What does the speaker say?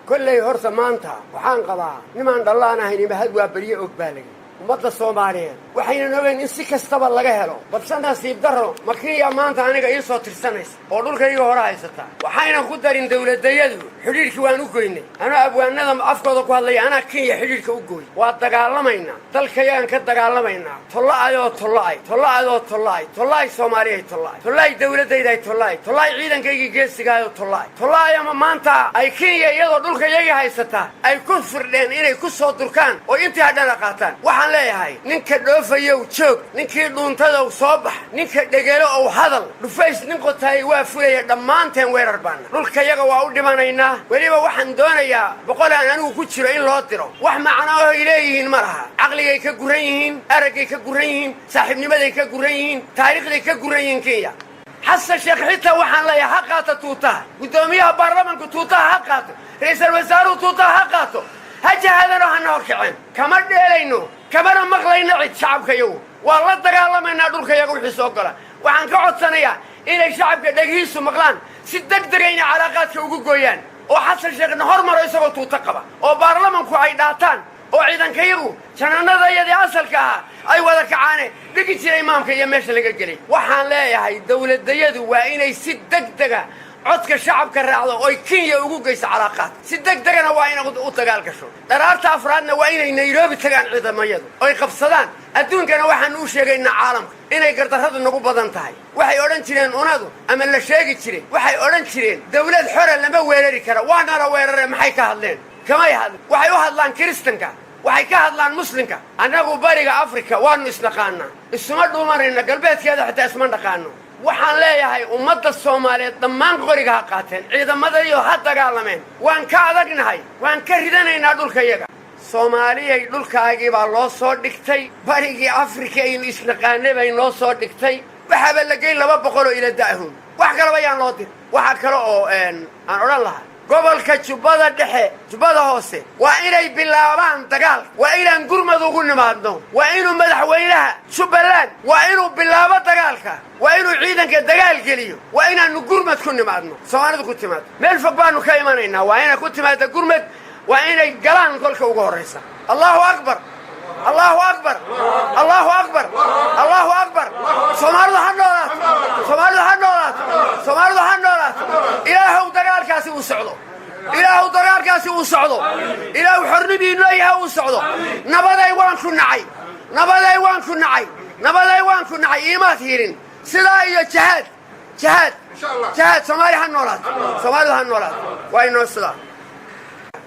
كل يهرس مانتا وحان قضاء نمان دلانا هيني بهد وابريه أقبالي ومدى الصوماليين وحين نوين إن سي كستبا laga helo balse nasiib daro markii maanta aniga ii soo tirsanaysa oo dhulkayga hore haysata waxayna ku darin dawladayadu xiriirkii waan u goynay ana abwaanada afkooda ku hadlay ana Kenya xiriirka u gooy waa dagaalamayna dalkayaan ka dagaalamayna tollaay Soomaaliyeed tollaay dawladayda tollaay ciidankayga geesigaayo tollaay ama maanta ay Kenya iyadoo dhulkayga haysata ay ku firdeen inay ku soo durkaan oo intii hadana qaataan waxaan leeyahay ninka dhoofayo joog ninkii dhuuntada uu soo bax ninka dhagalo oo hadal dhufays nin qotay waa fulaya dhamaanteen weerar baan dhulkayaga waa u dhimanaynaa waliba waxaan doonayaa boqolaan anigu ku jiro in loo diro wax macna oo ileeyihiin malaha aqligay ka guran yihiin aragay ka guran yihiin saaxiibnimaday ka guran yihiin taariikhday ka guran yihiin Kenya حسن شيخ حتى وحنا لا حقاته توتا قدوميها برلمان توتا حقاته رئيس الوزراء توتا حقاته هجا هذا روح نوكعين كما ديلينو كما مقلين عيد شعب كيو والله دغالما ان دولك يغو خيسو غلا waxaan ka codsanayaa inay shacabka dhagiisu maqlaan si degdegayna calaaqaadka ugu gooyaan oo xasan sheekhna hormar isagoo tuuta qaba oo baarlamaanku ay dhaataan oo ciidankayagu janaanadayadii asalka ay wada kacaane dhigi jiray imaamka iyo meesha laga gelay waxaan leeyahay dawladayadu waa inay si degdega codka shacabka raacdo oo Kenya ugu geyso calaaqaad si degdegana waa inay u dagaal gasho daraarta afraadna waa inay Nairobi tagaan ciidamayadu oo ay qabsadaan adduunkana waxaan u sheegaynaa caalamka inay gardarradu nagu badan tahay waxay oran jireen unadu ama la sheegi jiray waxay oran jireen dawlad xor ah lama weerari karo waana la weeraray maxay ka hadleen kama yahay waxay u hadlaan kristanka waxay ka hadlaan muslimka anagu bariga Afrika waanu isnaqaana isuma dhuumarayna galbeedkeeda xitaa isma dhaqaano waxaan leeyahay ummadda Soomaaliyeed dhammaan qoriga ha qaateen ciidamada iyo ha dagaalameen waan ka adagnahay waan ka ridanaynaa dhulkayaga Soomaaliyeed dhulkaagii baa loo soo dhigtay barigii Afrika ay isnaqaanay bay noo soo dhigtay waxa la geey 200 oo ila daahun wax kale bayaan loo dir waxa kale oo aan oran lahaa gobolka Jubbada Dhexe Jubbada Hoose waa inay bilaabaan dagaal waa inaan gurmad ugu nimaadno waa inuu madaxweynaha Jubbaland waa inuu bilaabo dagaalka waa inuu ciidanka dagaal geliyo waa inaanu gurmad ku nimaadno Soomaalidu ku timaad meel fog baanu ka imanaynaa waa inay ku timaado gurmad waa inay galaan kolka ugu horeysa Allahu akbar Allahu akbar Allahu akbar Allahu akbar Soomaalidu ha noolaato ilaahu dagaalkaasi uu socdo ilaahu xornimadiina yahay uu socdo nabaday waan ku nacay iimaad hirin sidaa iyo jihaad Soomaalidu ha noolaato waa inoo sidaa